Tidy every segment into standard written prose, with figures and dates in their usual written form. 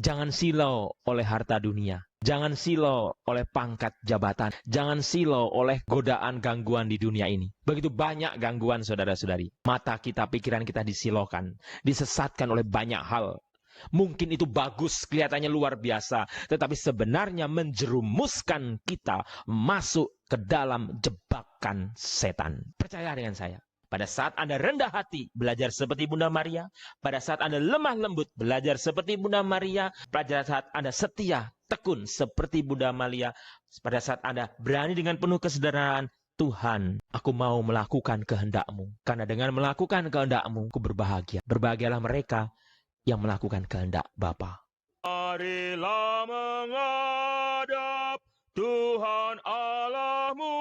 Jangan silau oleh harta dunia. Jangan silau oleh pangkat jabatan. Jangan silau oleh godaan gangguan di dunia ini. Begitu banyak gangguan, saudara-saudari. Mata kita, pikiran kita disilaukan, disesatkan oleh banyak hal. Mungkin itu bagus, kelihatannya luar biasa, tetapi sebenarnya menjerumuskan kita masuk ke dalam jebakan setan. Percaya dengan saya. Pada saat Anda rendah hati, belajar seperti Bunda Maria. Pada saat Anda lemah lembut, belajar seperti Bunda Maria. Pada saat Anda setia, tekun seperti Bunda Maria. Pada saat Anda berani dengan penuh kesederhanaan, Tuhan, aku mau melakukan kehendak-Mu. Karena dengan melakukan kehendak-Mu, aku berbahagia. Berbahagialah mereka yang melakukan kehendak Bapa. Marilah menghadap Tuhan Allahmu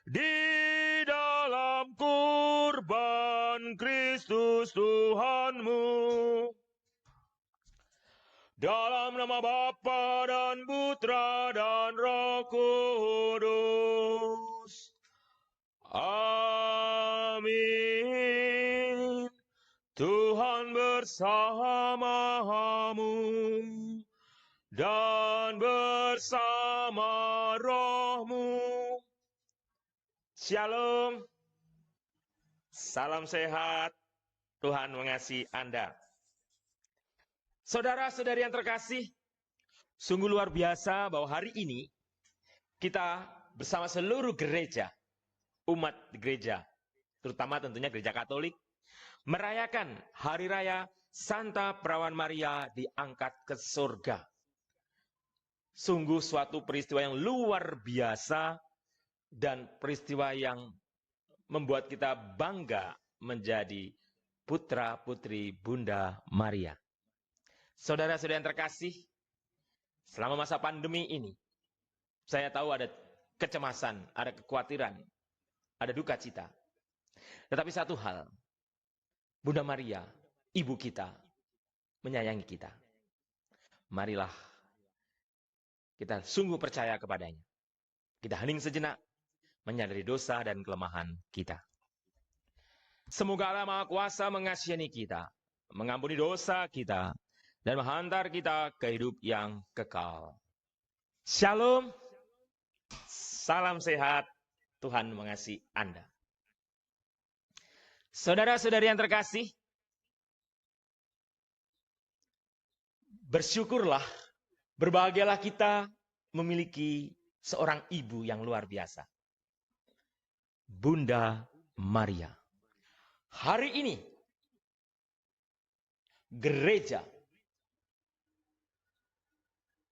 di dalam kurban Kristus Tuhanmu. Dalam nama Bapa dan Putra dan Roh Kudus. Amin. Tuhan bersamamu dan bersama rohmu. Shalom. Salam sehat. Tuhan mengasihi Anda. Saudara-saudari yang terkasih, sungguh luar biasa bahwa hari ini kita bersama seluruh gereja, umat gereja, terutama tentunya gereja Katolik, merayakan hari raya Santa Perawan Maria diangkat ke surga. Sungguh suatu peristiwa yang luar biasa dan peristiwa yang membuat kita bangga menjadi putra-putri Bunda Maria. Saudara-saudara yang terkasih, selama masa pandemi ini, saya tahu ada kecemasan, ada kekhawatiran, ada duka cita. Tetapi satu hal, Bunda Maria, ibu kita, menyayangi kita. Marilah kita sungguh percaya kepadanya. Kita hening sejenak, menyadari dosa dan kelemahan kita. Semoga Allah Maha Kuasa mengasihani kita, mengampuni dosa kita, dan menghantar kita ke hidup yang kekal. Shalom, salam sehat, Tuhan mengasihi Anda. Saudara-saudari yang terkasih, bersyukurlah, berbahagialah kita memiliki seorang ibu yang luar biasa. Bunda Maria. Hari ini, gereja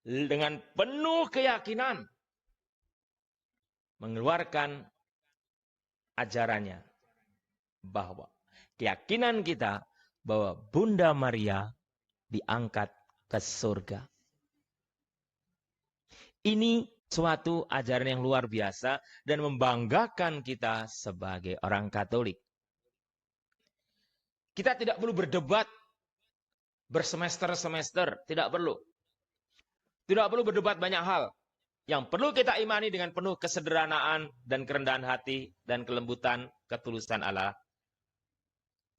dengan penuh keyakinan mengeluarkan ajarannya bahwa keyakinan kita bahwa Bunda Maria diangkat ke surga. Ini suatu ajaran yang luar biasa dan membanggakan kita sebagai orang Katolik. Kita tidak perlu berdebat bersemester-semester, tidak perlu. Tidak perlu berdebat banyak hal. Yang perlu kita imani dengan penuh kesederhanaan dan kerendahan hati dan kelembutan ketulusan Allah.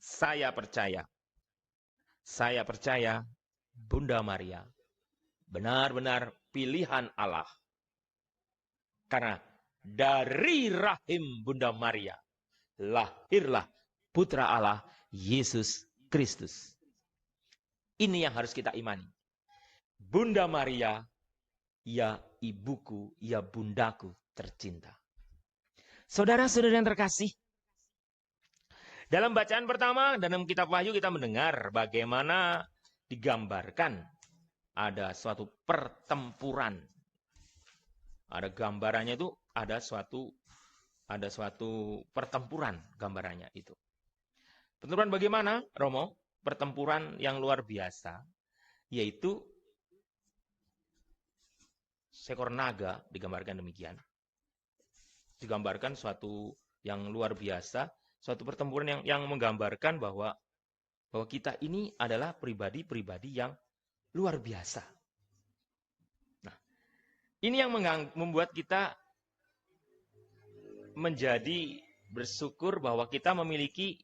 Saya percaya Bunda Maria benar-benar pilihan Allah. Karena dari rahim Bunda Maria lahirlah Putra Allah Yesus Kristus. Ini yang harus kita imani. Bunda Maria, ya ibuku, ya bundaku tercinta. Saudara-saudara yang terkasih, dalam bacaan pertama dalam kitab Wahyu kita mendengar bagaimana digambarkan ada suatu pertempuran. Ada gambarannya itu ada suatu pertempuran gambarannya itu. Pertempuran bagaimana, Romo? Pertempuran yang luar biasa, yaitu seekor naga digambarkan demikian. Digambarkan suatu yang luar biasa, suatu pertempuran yang menggambarkan bahwa kita ini adalah pribadi-pribadi yang luar biasa. Nah, ini yang membuat kita menjadi bersyukur bahwa kita memiliki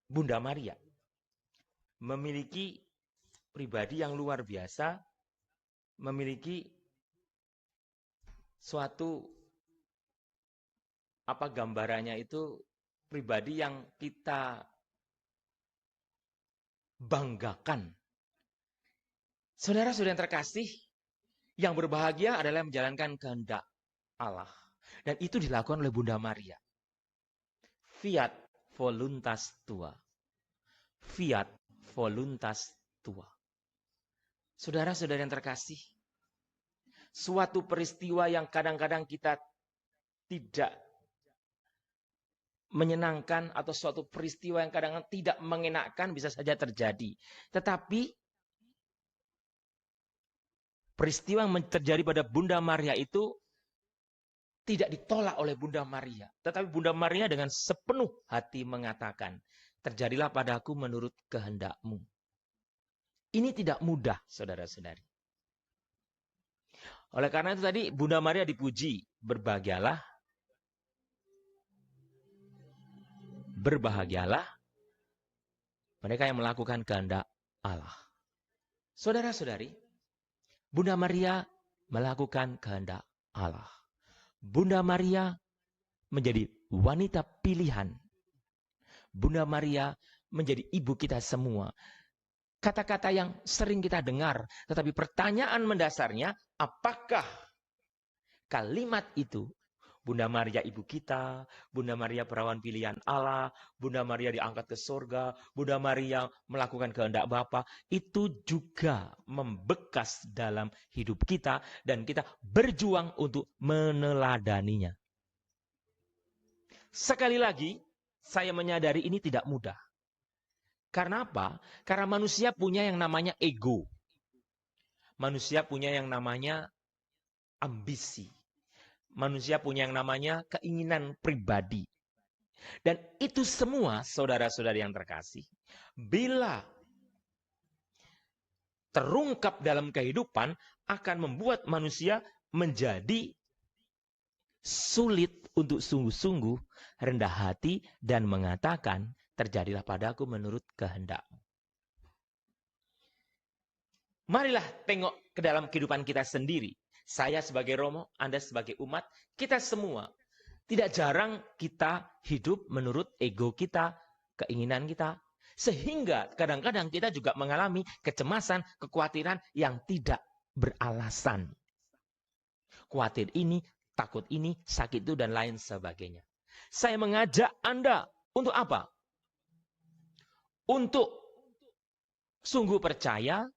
Bunda Maria. Memiliki pribadi yang luar biasa, memiliki suatu gambarannya itu pribadi yang kita banggakan. Saudara-saudara yang terkasih, yang berbahagia adalah menjalankan kehendak Allah. Dan itu dilakukan oleh Bunda Maria. Fiat voluntas tua. Fiat voluntas tua. Saudara-saudara yang terkasih, suatu peristiwa yang kadang-kadang kita tidak menyenangkan atau suatu peristiwa yang kadang-kadang tidak mengenakan bisa saja terjadi. Tetapi peristiwa yang terjadi pada Bunda Maria itu tidak ditolak oleh Bunda Maria. Tetapi Bunda Maria dengan sepenuh hati mengatakan, terjadilah padaku menurut kehendakmu. Ini tidak mudah, saudara-saudari. Oleh karena itu tadi Bunda Maria dipuji, berbahagialah. Berbahagialah mereka yang melakukan kehendak Allah. Saudara-saudari, Bunda Maria melakukan kehendak Allah. Bunda Maria menjadi wanita pilihan. Bunda Maria menjadi ibu kita semua. Kata-kata yang sering kita dengar, tetapi pertanyaan mendasarnya, apakah kalimat itu, Bunda Maria ibu kita, Bunda Maria perawan pilihan Allah, Bunda Maria diangkat ke surga, Bunda Maria melakukan kehendak Bapa, itu juga membekas dalam hidup kita dan kita berjuang untuk meneladaninya. Sekali lagi, saya menyadari ini tidak mudah. Karena apa? Karena manusia punya yang namanya ego. Manusia punya yang namanya ambisi. Manusia punya yang namanya keinginan pribadi. Dan itu semua, saudara-saudari yang terkasih, bila terungkap dalam kehidupan, akan membuat manusia menjadi sulit untuk sungguh-sungguh rendah hati dan mengatakan, terjadilah padaku menurut kehendakmu. Marilah tengok ke dalam kehidupan kita sendiri. Saya sebagai Romo, Anda sebagai umat, kita semua. Tidak jarang kita hidup menurut ego kita, keinginan kita. Sehingga kadang-kadang kita juga mengalami kecemasan, kekhawatiran yang tidak beralasan. Khawatir ini, takut ini, sakit itu, dan lain sebagainya. Saya mengajak Anda untuk apa? Untuk sungguh percaya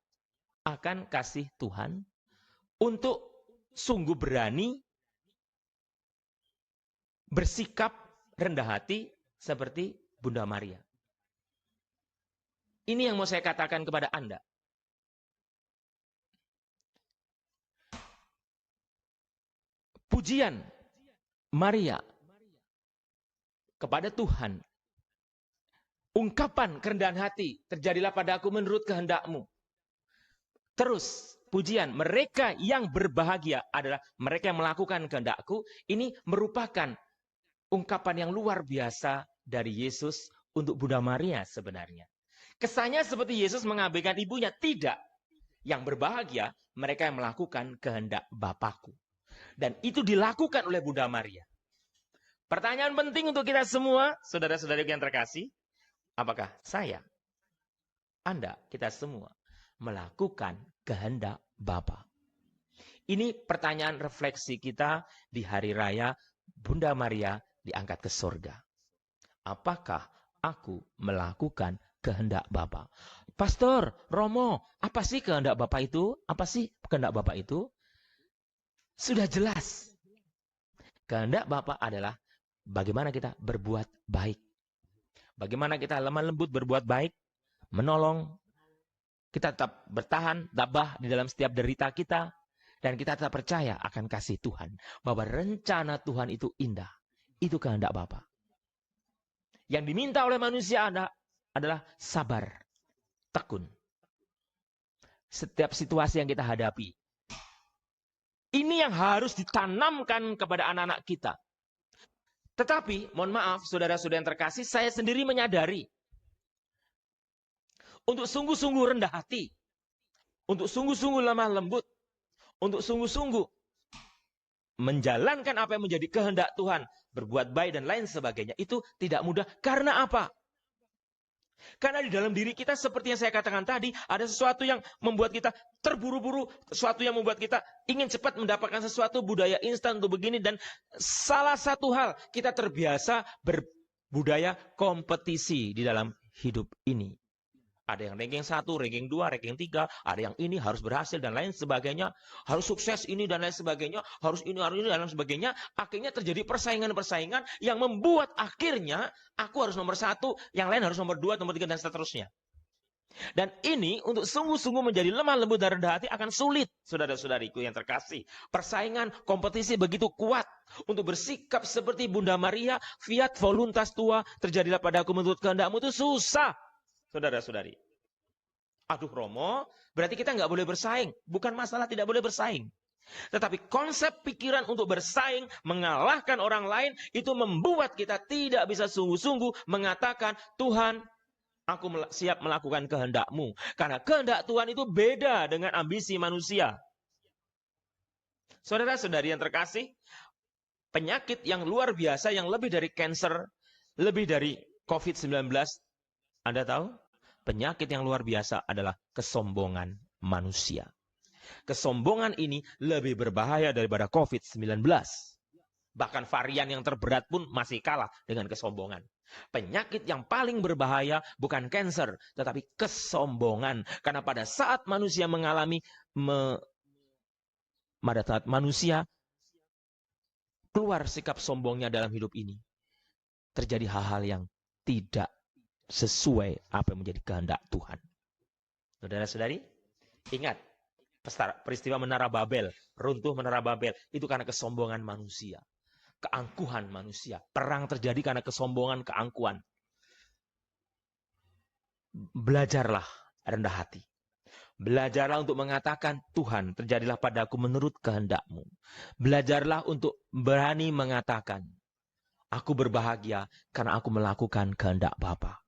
akan kasih Tuhan, untuk sungguh berani bersikap rendah hati seperti Bunda Maria. Ini yang mau saya katakan kepada Anda. Pujian Maria kepada Tuhan, ungkapan kerendahan hati, terjadilah padaku menurut kehendakmu. Terus pujian, mereka yang berbahagia adalah mereka yang melakukan kehendakku. Ini merupakan ungkapan yang luar biasa dari Yesus untuk Bunda Maria sebenarnya. Kesannya seperti Yesus mengabaikan ibunya. Tidak. Yang berbahagia, mereka yang melakukan kehendak Bapakku. Dan itu dilakukan oleh Bunda Maria. Pertanyaan penting untuk kita semua, saudara-saudari yang terkasih. Apakah saya, Anda, kita semua melakukan kehendak Bapa? Ini pertanyaan refleksi kita di hari raya Bunda Maria diangkat ke surga. Apakah aku melakukan kehendak Bapa? Pastor, Romo, apa sih kehendak Bapa itu? Apa sih kehendak Bapa itu? Sudah jelas. Kehendak Bapa adalah bagaimana kita berbuat baik. Bagaimana kita lemah lembut berbuat baik, menolong, kita tetap bertahan, tabah di dalam setiap derita kita. Dan kita tetap percaya akan kasih Tuhan. Bahwa rencana Tuhan itu indah. Itu kehendak Bapa. Yang diminta oleh manusia adalah sabar, tekun. Setiap situasi yang kita hadapi. Ini yang harus ditanamkan kepada anak-anak kita. Tetapi, mohon maaf, saudara-saudara yang terkasih, saya sendiri menyadari. Untuk sungguh-sungguh rendah hati. untuk sungguh-sungguh lemah lembut, untuk sungguh-sungguh menjalankan apa yang menjadi kehendak Tuhan, berbuat baik dan lain sebagainya, itu tidak mudah. Karena apa? Karena di dalam diri kita, seperti yang saya katakan tadi, ada sesuatu yang membuat kita terburu-buru, sesuatu yang membuat kita ingin cepat mendapatkan sesuatu, budaya instan untuk begini, dan salah satu hal, kita terbiasa berbudaya kompetisi di dalam hidup ini. Ada yang ranking 1, ranking 2, ranking 3, ada yang ini harus berhasil dan lain sebagainya, harus sukses ini dan lain sebagainya, harus ini dan lain sebagainya. Akhirnya terjadi persaingan-persaingan yang membuat akhirnya aku harus nomor 1, yang lain harus nomor 2, nomor 3 dan seterusnya. Dan ini untuk sungguh-sungguh menjadi lemah lembut dan rendah hati akan sulit, saudara-saudariku yang terkasih. Persaingan, kompetisi begitu kuat untuk bersikap seperti Bunda Maria, fiat voluntas tua, terjadilah padaku menurut kehendakmu, itu susah. Saudara-saudari, aduh Romo, berarti kita nggak boleh bersaing. Bukan masalah tidak boleh bersaing. Tetapi konsep pikiran untuk bersaing, mengalahkan orang lain, itu membuat kita tidak bisa sungguh-sungguh mengatakan, Tuhan, aku siap melakukan kehendak-Mu. Karena kehendak Tuhan itu beda dengan ambisi manusia. Saudara-saudari yang terkasih, penyakit yang luar biasa, yang lebih dari kanker, lebih dari COVID-19, Anda tahu? Penyakit yang luar biasa adalah kesombongan manusia. Kesombongan ini lebih berbahaya daripada COVID-19. Bahkan varian yang terberat pun masih kalah dengan kesombongan. Penyakit yang paling berbahaya bukan kanker, tetapi kesombongan. Karena pada saat manusia mengalami, pada saat manusia keluar sikap sombongnya dalam hidup ini, terjadi hal-hal yang tidak sesuai apa yang menjadi kehendak Tuhan. Saudara-saudari, ingat peristiwa Menara Babel, runtuh Menara Babel, itu karena kesombongan manusia, keangkuhan manusia. Perang terjadi karena kesombongan, keangkuhan. Belajarlah rendah hati. Belajarlah untuk mengatakan, Tuhan, terjadilah padaku menurut kehendak-Mu. Belajarlah untuk berani mengatakan, aku berbahagia karena aku melakukan kehendak Bapa.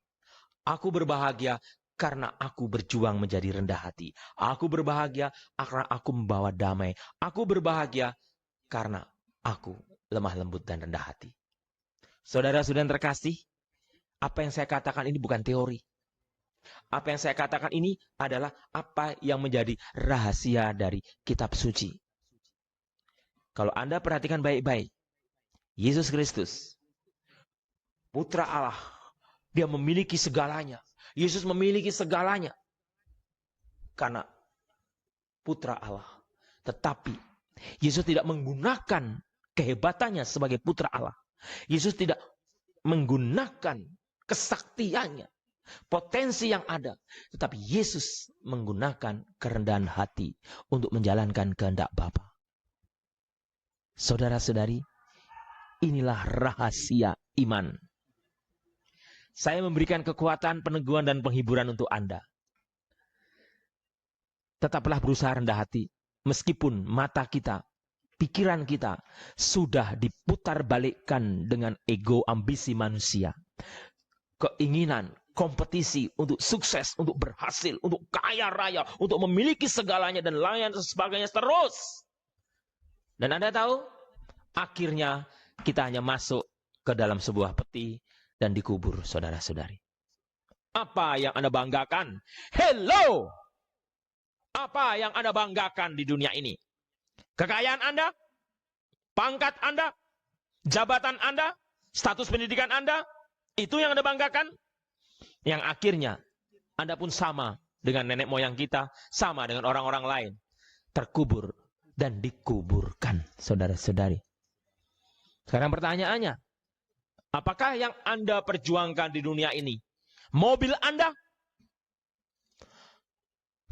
Aku berbahagia karena aku berjuang menjadi rendah hati. Aku berbahagia karena aku membawa damai. Aku berbahagia karena aku lemah lembut dan rendah hati. Saudara-saudara yang terkasih, apa yang saya katakan ini bukan teori. Apa yang saya katakan ini adalah apa yang menjadi rahasia dari kitab suci. Kalau Anda perhatikan baik-baik, Yesus Kristus, Putra Allah, Dia memiliki segalanya. Yesus memiliki segalanya. Karena Putra Allah. Tetapi Yesus tidak menggunakan kehebatannya sebagai Putra Allah. Yesus tidak menggunakan kesaktiannya, potensi yang ada. Tetapi Yesus menggunakan kerendahan hati untuk menjalankan kehendak Bapa. Saudara-saudari, inilah rahasia iman. Saya memberikan kekuatan, peneguhan, dan penghiburan untuk Anda. Tetaplah berusaha rendah hati. Meskipun mata kita, pikiran kita sudah diputar balikkan dengan ego, ambisi manusia. Keinginan, kompetisi untuk sukses, untuk berhasil, untuk kaya raya, untuk memiliki segalanya dan lain sebagainya terus. Dan Anda tahu, akhirnya kita hanya masuk ke dalam sebuah peti dan dikubur, saudara-saudari. Apa yang Anda banggakan? Hello! Apa yang Anda banggakan di dunia ini? Kekayaan Anda? Pangkat Anda? Jabatan Anda? Status pendidikan Anda? Itu yang Anda banggakan? Yang akhirnya Anda pun sama dengan nenek moyang kita, sama dengan orang-orang lain. Terkubur dan dikuburkan, saudara-saudari. Sekarang pertanyaannya, apakah yang Anda perjuangkan di dunia ini? Mobil Anda?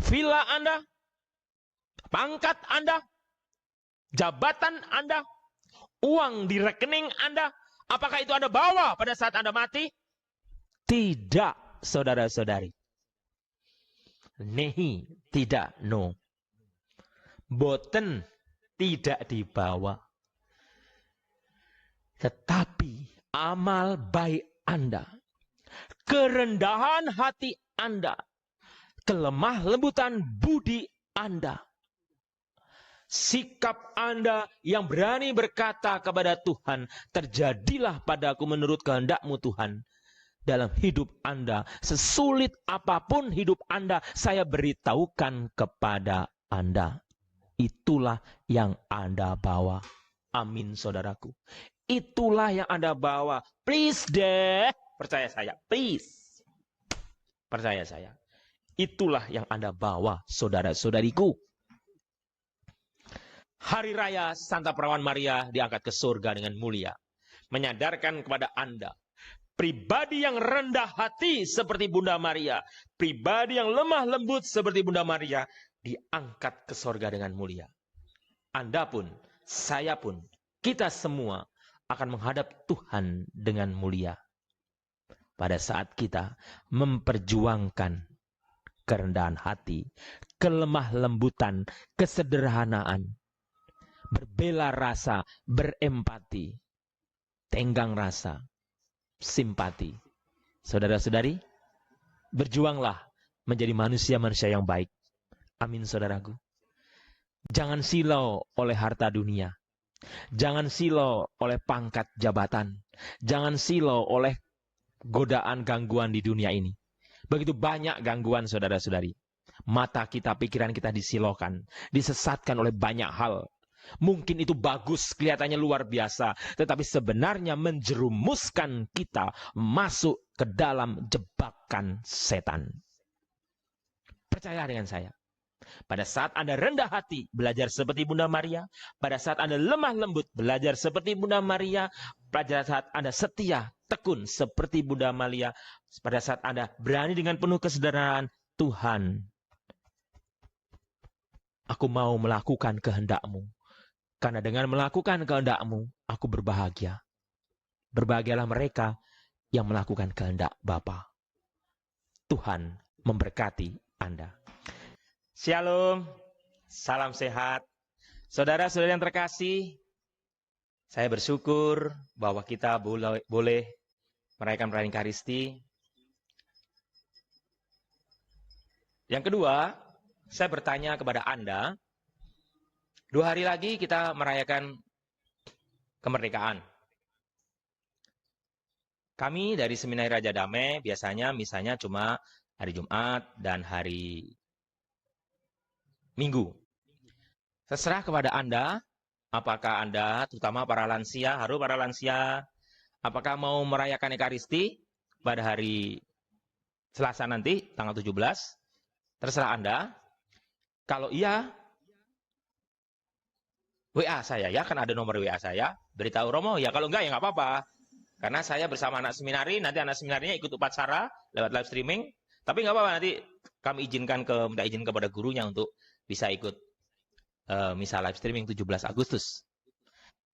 Villa Anda? Pangkat Anda? Jabatan Anda? Uang di rekening Anda? Apakah itu Anda bawa pada saat Anda mati? Tidak, saudara-saudari. Nehi, tidak, no. Boten tidak dibawa. Tetapi amal baik Anda, kerendahan hati Anda, kelemah lembutan budi Anda. Sikap Anda yang berani berkata kepada Tuhan, terjadilah padaku menurut kehendak-Mu Tuhan. Dalam hidup Anda, sesulit apapun hidup Anda, saya beritahukan kepada Anda. Itulah yang Anda bawa. Amin, saudaraku. Itulah yang Anda bawa. Please deh, percaya saya, please. Percaya saya. Itulah yang Anda bawa, saudara-saudariku. Hari raya Santa Perawan Maria diangkat ke surga dengan mulia. Menyadarkan kepada Anda, pribadi yang rendah hati seperti Bunda Maria, pribadi yang lemah lembut seperti Bunda Maria, diangkat ke surga dengan mulia. Anda pun, saya pun, kita semua akan menghadap Tuhan dengan mulia. Pada saat kita memperjuangkan kerendahan hati, kelemah lembutan, kesederhanaan, berbela rasa, berempati, tenggang rasa, simpati. Saudara-saudari, berjuanglah menjadi manusia-manusia yang baik. Amin, saudaraku. Jangan silau oleh harta dunia. Jangan silau oleh pangkat jabatan. Jangan silau oleh godaan gangguan di dunia ini. Begitu banyak gangguan, saudara-saudari. Mata kita, pikiran kita disilaukan, disesatkan oleh banyak hal. Mungkin itu bagus, kelihatannya luar biasa, tetapi sebenarnya menjerumuskan kita masuk ke dalam jebakan setan. Percaya dengan saya. Pada saat Anda rendah hati, belajar seperti Bunda Maria. Pada saat Anda lemah lembut, belajar seperti Bunda Maria. Pada saat Anda setia, tekun seperti Bunda Maria. Pada saat Anda berani dengan penuh kesederhanaan, Tuhan, aku mau melakukan kehendak-Mu. Karena dengan melakukan kehendak-Mu, aku berbahagia. Berbahagialah mereka yang melakukan kehendak Bapa. Tuhan memberkati Anda. Shalom, salam sehat. Saudara-saudara yang terkasih, saya bersyukur bahwa kita boleh merayakan perayaan Ekaristi. Yang kedua, saya bertanya kepada Anda, 2 hari lagi kita merayakan kemerdekaan. Kami dari Seminari Raja Damai biasanya misalnya cuma hari Jumat dan hari Minggu. Terserah kepada Anda, apakah Anda, terutama para lansia, apakah mau merayakan Ekaristi pada hari Selasa nanti, tanggal 17? Terserah Anda. Kalau iya, WA saya ya, kan ada nomor WA saya. Beritahu Romo, ya kalau enggak ya nggak apa-apa. Karena saya bersama anak seminari, nanti anak seminarinya ikut upacara lewat live streaming. Tapi nggak apa-apa, nanti kami minta izin kepada gurunya untuk bisa ikut misa live streaming 17 Agustus.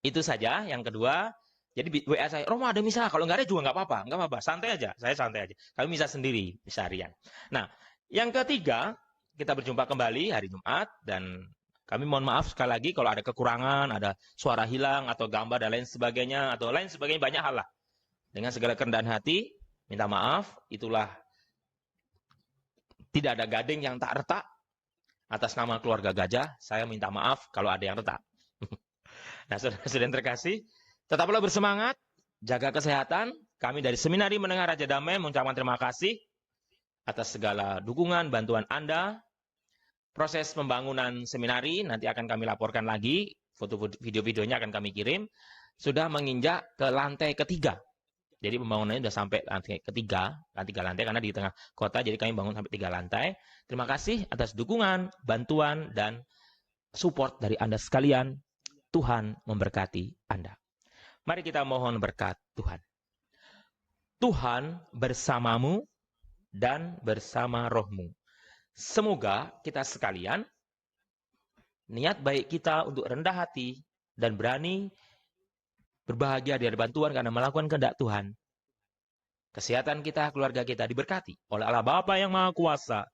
Itu saja. Yang kedua, jadi WA saya, Romo ada misa, kalau nggak ada juga nggak apa-apa, santai aja, saya santai aja. Kami misa sendiri, misa harian. Nah, yang ketiga, kita berjumpa kembali hari Jumat, dan kami mohon maaf sekali lagi kalau ada kekurangan, ada suara hilang, atau gambar, dan lain sebagainya, banyak hal lah. Dengan segala kerendahan hati, minta maaf, itulah tidak ada gading yang tak retak. Atas nama keluarga Gajah, saya minta maaf kalau ada yang retak. Nah, saudara-saudara yang terkasih, tetaplah bersemangat, jaga kesehatan. Kami dari Seminari Menengah Raja Damai mengucapkan terima kasih atas segala dukungan, bantuan Anda. Proses pembangunan seminari nanti akan kami laporkan lagi, video-videonya akan kami kirim. Sudah menginjak ke lantai ketiga. Jadi pembangunannya sudah sampai lantai ketiga, lantai karena di tengah kota, jadi kami bangun sampai 3 lantai. Terima kasih atas dukungan, bantuan, dan support dari Anda sekalian. Tuhan memberkati Anda. Mari kita mohon berkat Tuhan. Tuhan bersamamu dan bersama rohmu. Semoga kita sekalian, niat baik kita untuk rendah hati dan berani berbahagia di hadapan Tuhan karena melakukan kehendak Tuhan. Kesehatan kita, keluarga kita diberkati oleh Allah Bapa yang Maha Kuasa,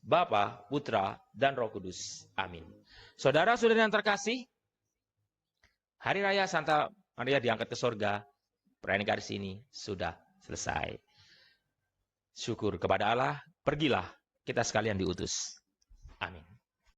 Bapa, Putra, dan Roh Kudus. Amin. Saudara-saudara yang terkasih, Hari Raya Santa Maria diangkat ke surga, perayaan Ekaristi ini sudah selesai. Syukur kepada Allah, pergilah kita sekalian diutus.